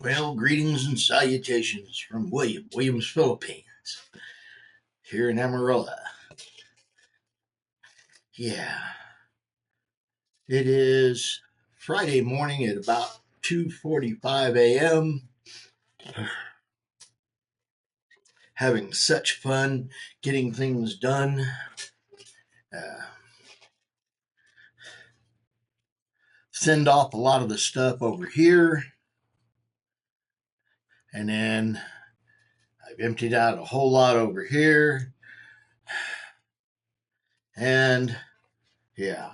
Well, greetings and salutations from Williams, Philippines, here in Amarillo. Yeah, it is Friday morning at about 2:45 a.m. Having such fun getting things done. Uh, Send off a lot of the stuff over here, and then I've emptied out a whole lot over here. And yeah,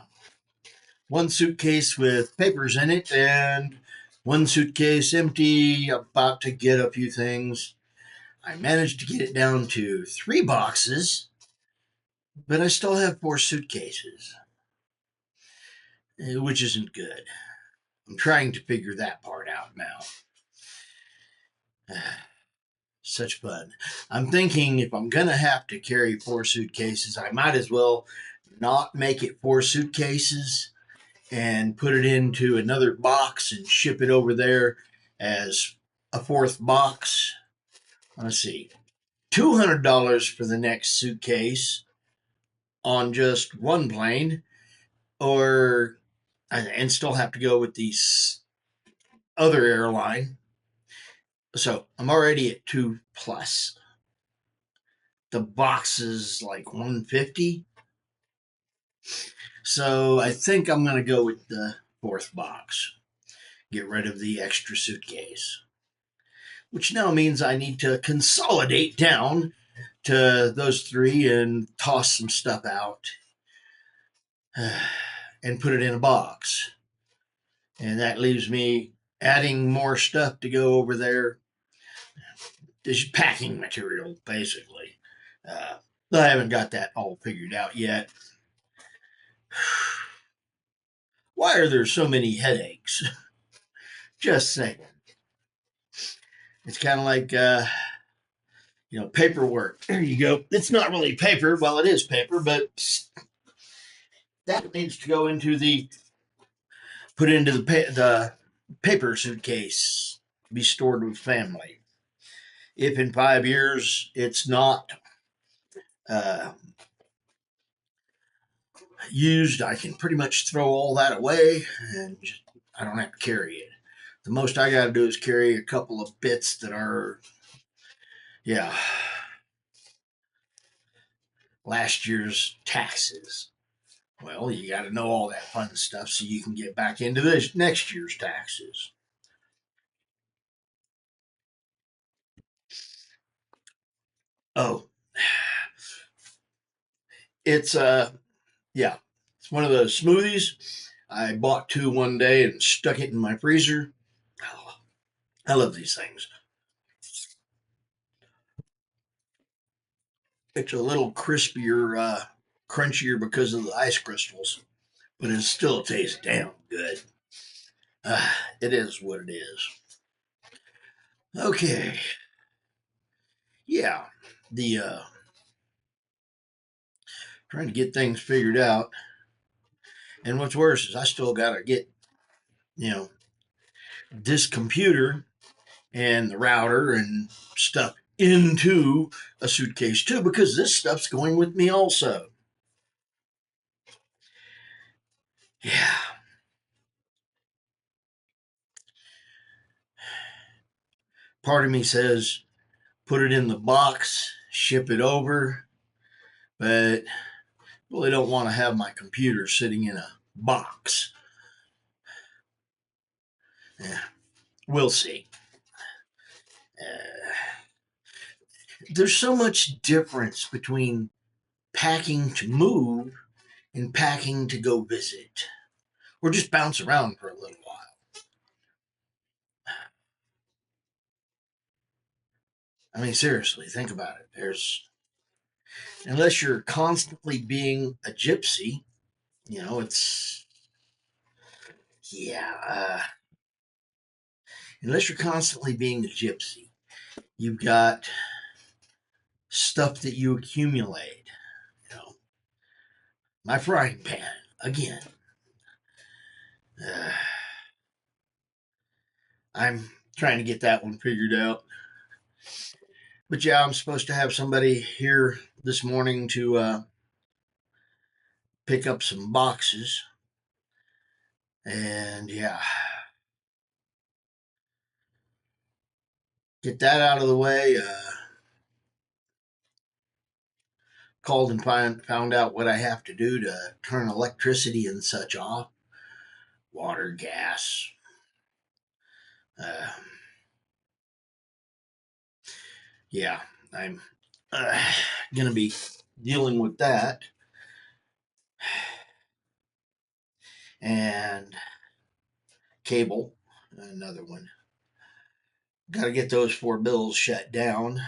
one suitcase with papers in it, and one suitcase empty, about to get a few things. I managed to get it down to 3 boxes, but I still have 4 suitcases, which isn't good. I'm trying to figure that part out now. Such fun. I'm thinking if I'm going to have to carry 4 suitcases, I might as well not make it 4 suitcases and put it into another box and ship it over there as a fourth box. Let's see, $200 for the next suitcase on just one plane, or and still have to go with the other airline. So I'm already at 2 plus. The box is like 150. So I think I'm going to go with the fourth box. Get rid of the extra suitcase, which now means I need to consolidate down to those 3 and toss some stuff out and put it in a box. And that leaves me adding more stuff to go over there. This packing material, basically. Uh, I haven't got that all figured out yet. Why are there so many headaches? Just saying. It's kind of like, paperwork. There you go. It's not really paper. Well, it is paper, but that needs to go into put into the paper suitcase to be stored with family. If in 5 years it's not uh, used, I can pretty much throw all that away and I don't have to carry it. The most I got to do is carry a couple of bits that are, yeah, last year's taxes. Well, you got to know all that fun stuff so you can get back into this next year's taxes. Oh, it's yeah, it's one of those smoothies. I bought 2 one day and stuck it in my freezer. Oh, I love these things. It's a little crispier, crunchier because of the ice crystals, but it still tastes damn good. It is what it is. Okay, yeah, the trying to get things figured out, and what's worse is I still got to get you know this computer and the router and stuff into a suitcase too, because this stuff's going with me also. Yeah. Part of me says put it in the box, ship it over, but really don't want to have my computer sitting in a box. Yeah, we'll see. Uh, there's so much difference between packing to move and packing to go visit or just bounce around for a little while. I mean, seriously, think about it. Unless you're constantly being a gypsy, it's, yeah, unless you're constantly being a gypsy, you've got stuff that you accumulate. You know, my frying pan again. Uh, I'm trying to get that one figured out. But yeah, I'm supposed to have somebody here this morning to pick up some boxes. And yeah, get that out of the way. Called and found out what I have to do to turn electricity and such off. Water, gas. Uh, yeah, I'm going to be dealing with that. And cable, another one. Got to get those 4 bills shut down.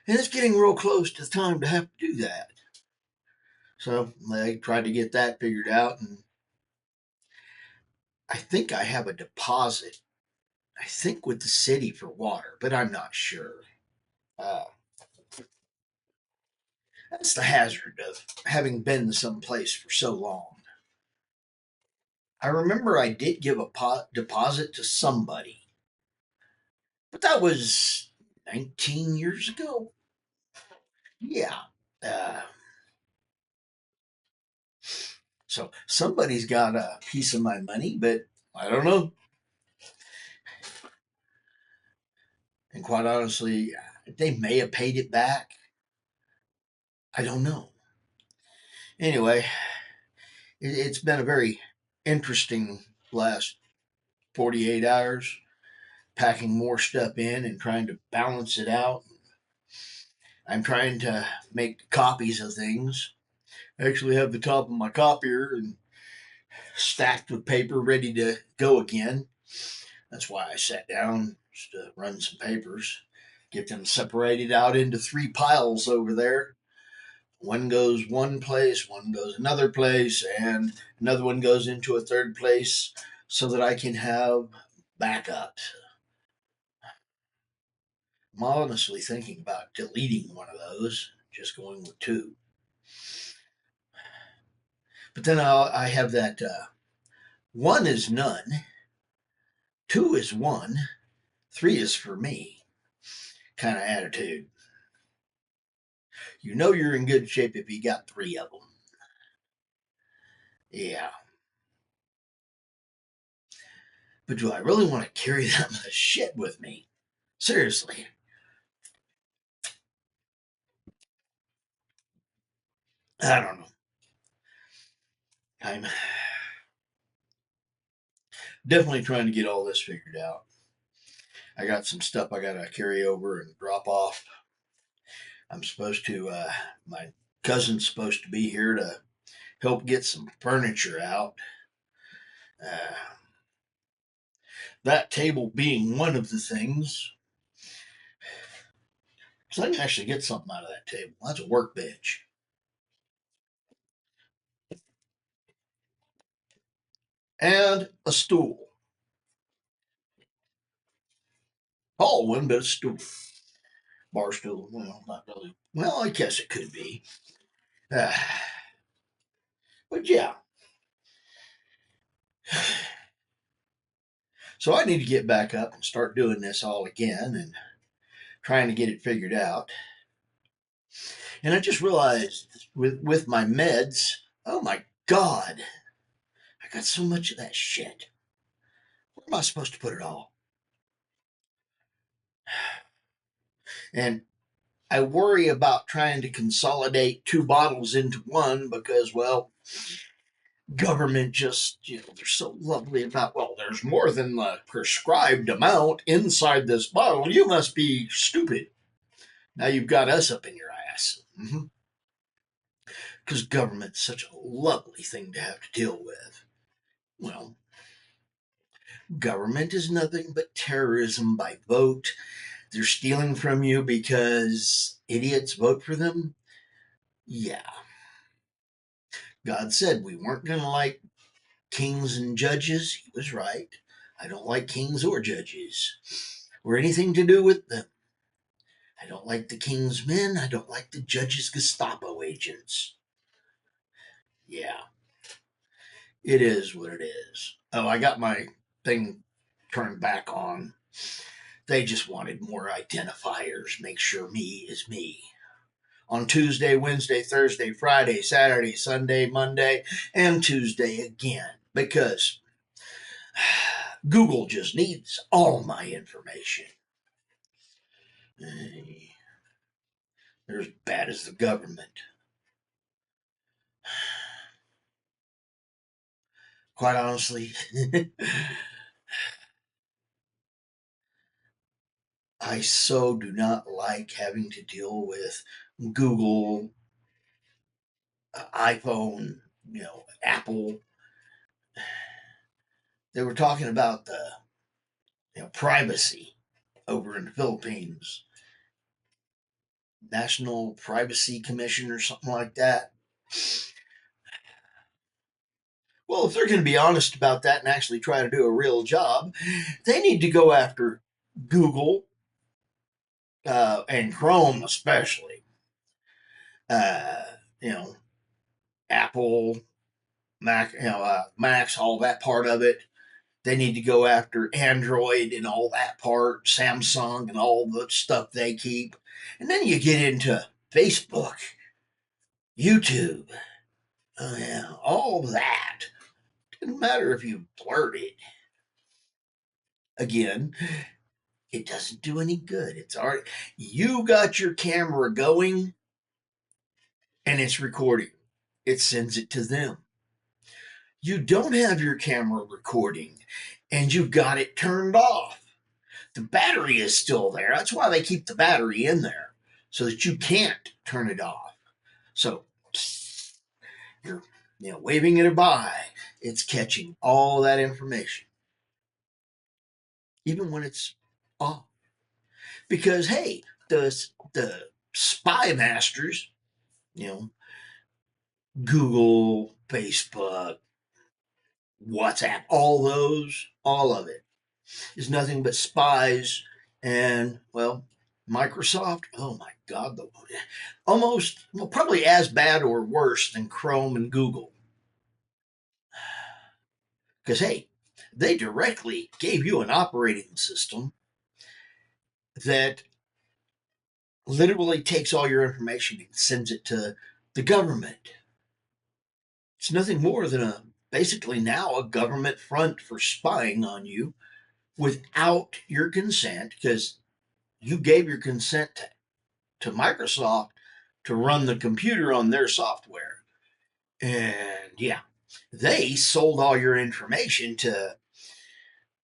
And it's getting real close to the time to have to do that. So I tried to get that figured out. And I think I have a deposit, I think with the city for water, but I'm not sure. Uh, that's the hazard of having been someplace for so long. I remember I did give a deposit to somebody, but that was 19 years ago. Yeah. Uh, so somebody's got a piece of my money, but I don't know. And quite honestly, they may have paid it back. I don't know. Anyway, it's been a very interesting last 48 hours, packing more stuff in and trying to balance it out. I'm trying to make copies of things. I actually have the top of my copier and stacked with paper ready to go again. That's why I sat down just to run some papers, get them separated out into 3 piles over there. One goes one place, one goes another place, and another one goes into a third place so that I can have backup. I'm honestly thinking about deleting one of those, just going with 2. But then I have that 1 is none, 2 is 1, 3 is for me kind of attitude. You know you're in good shape if you got 3 of them. Yeah. But do I really want to carry that much shit with me? Seriously. I don't know. I'm definitely trying to get all this figured out. I got some stuff I got to carry over and drop off. I'm supposed to, my cousin's supposed to be here to help get some furniture out. Uh, that table being one of the things. Because I can actually get something out of that table. That's a workbench. And a stool. Tall one, but a stool. Bar stool. Well, not really. Well, I guess it could be. Uh, but yeah. So I need to get back up and start doing this all again and trying to get it figured out. And I just realized with my meds, oh my God, I got so much of that shit. Where am I supposed to put it all? And I worry about trying to consolidate 2 bottles into one because, well, government just, they're so lovely about, well, there's more than the prescribed amount inside this bottle. You must be stupid. Now you've got us up in your ass. Because government's such a lovely thing to have to deal with. Well, government is nothing but terrorism by vote. They're stealing from you because idiots vote for them. Yeah. God said we weren't going to like kings and judges. He was right. I don't like kings or judges or anything to do with them. I don't like the king's men. I don't like the judge's Gestapo agents. Yeah, it is what it is. Oh, I got my thing turned back on. They just wanted more identifiers, make sure me is me. On Tuesday, Wednesday, Thursday, Friday, Saturday, Sunday, Monday, and Tuesday again. Because Google just needs all my information. They're as bad as the government. Quite honestly, I so do not like having to deal with Google, iPhone, Apple. They were talking about the privacy over in the Philippines, National Privacy Commission or something like that. Well, if they're going to be honest about that and actually try to do a real job, they need to go after Google, and Chrome especially. Uh, you know, Apple, Mac, Macs, all that part of it. They need to go after Android and all that part, Samsung and all the stuff they keep. And then you get into Facebook, YouTube, all that. Doesn't matter if you blurt it. Again, it doesn't do any good. It's already, you got your camera going and it's recording. It sends it to them. You don't have your camera recording and you've got it turned off. The battery is still there. That's why they keep the battery in there so that you can't turn it off. So you're waving it by. It's catching all that information, even when it's off. Because hey, the spy masters, you know, Google, Facebook, WhatsApp, all of it is nothing but spies. And well, Microsoft, oh my God, almost, well, probably as bad or worse than Chrome and Google. Because hey, they directly gave you an operating system that literally takes all your information and sends it to the government. It's nothing more than basically now a government front for spying on you without your consent, because you gave your consent to Microsoft to run the computer on their software. And yeah, they sold all your information to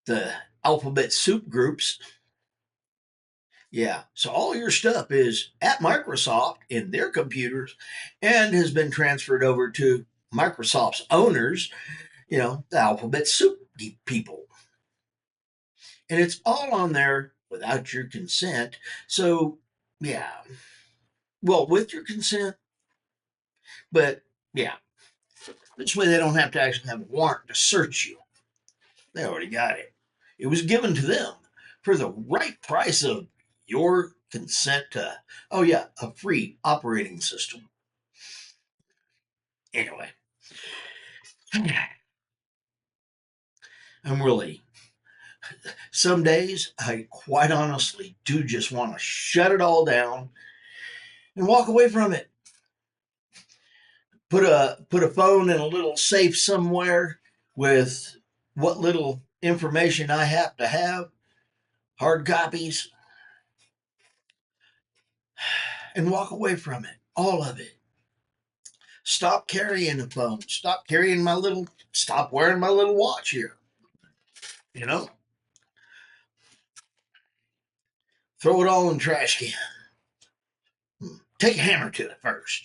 the alphabet soup groups. Yeah, so all your stuff is at Microsoft in their computers and has been transferred over to Microsoft's owners, the alphabet soup people. And it's all on there without your consent. So, yeah, well, with your consent, but yeah, this way they don't have to actually have a warrant to search you. They already got it. It was given to them for the right price of your consent to, oh yeah, a free operating system. Anyway, I'm really, some days I quite honestly do just want to shut it all down and walk away from it. Put a phone in a little safe somewhere with what little information I have to have, hard copies, and walk away from it, all of it. Stop carrying the phone. Stop wearing my little watch here. You know, throw it all in the trash can. Take a hammer to it first,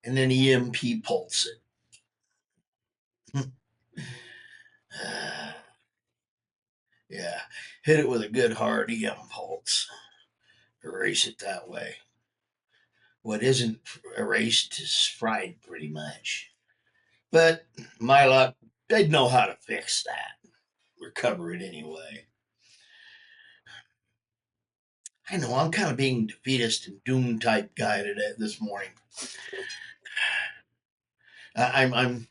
and then EMP pulse it. Yeah, hit it with a good hard EM pulse. Erase it that way. What isn't erased is fried pretty much. But my luck, they'd know how to fix that. Recover it anyway. I know I'm kind of being defeatist and doom type guy today this morning. I'm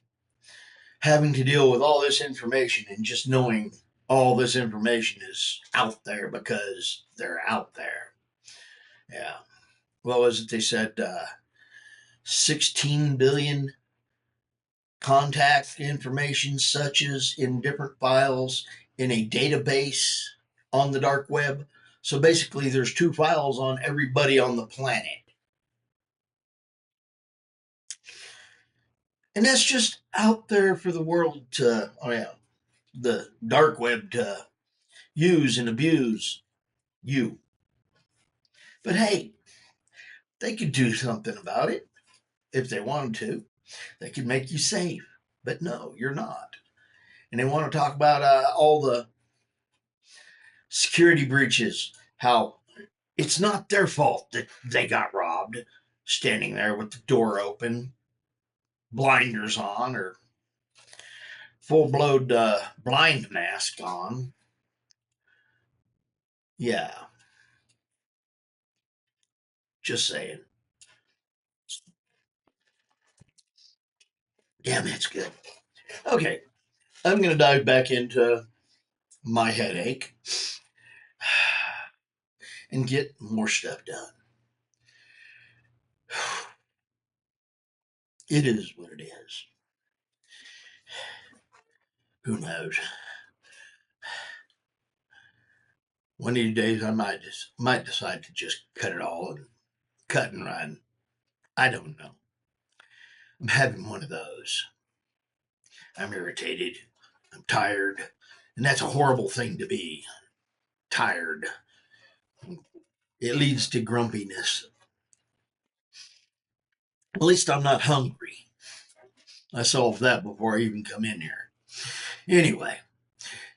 having to deal with all this information and just knowing all this information is out there because they're out there. Yeah. What was it they said? 16 billion contact information such as in different files in a database on the dark web. So basically, there's 2 files on everybody on the planet. And that's just out there for the world to, the dark web to use and abuse you. But hey, they could do something about it if they wanted to. They could make you safe. But no, you're not. And they want to talk about all the security breaches, how it's not their fault that they got robbed, standing there with the door open, blinders on, or full blown blind mask on. Yeah, just saying. Damn, that's good. Okay, I'm going to dive back into my headache and get more stuff done. It is what it is. Who knows? One of these days, I might decide to just cut it all and cut and run. I don't know. I'm having one of those. I'm irritated. I'm tired. And that's a horrible thing to be. Tired. It leads to grumpiness. At least I'm not hungry. I solved that before I even come in here. Anyway,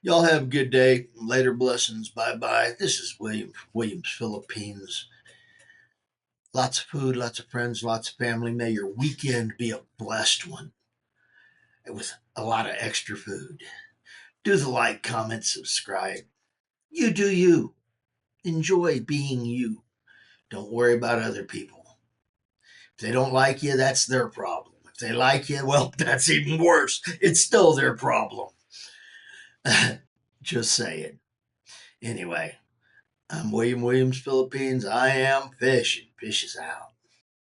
y'all have a good day. Later blessings. Bye bye. This is Williams, Philippines. Lots of food, lots of friends, lots of family. May your weekend be a blessed one with a lot of extra food. Do the like, comment, subscribe. You do you. Enjoy being you. Don't worry about other people. If they don't like you, that's their problem. If they like you, well, that's even worse. It's still their problem. Just saying. Anyway, I'm Williams, Philippines. I am fishing. Fish is out.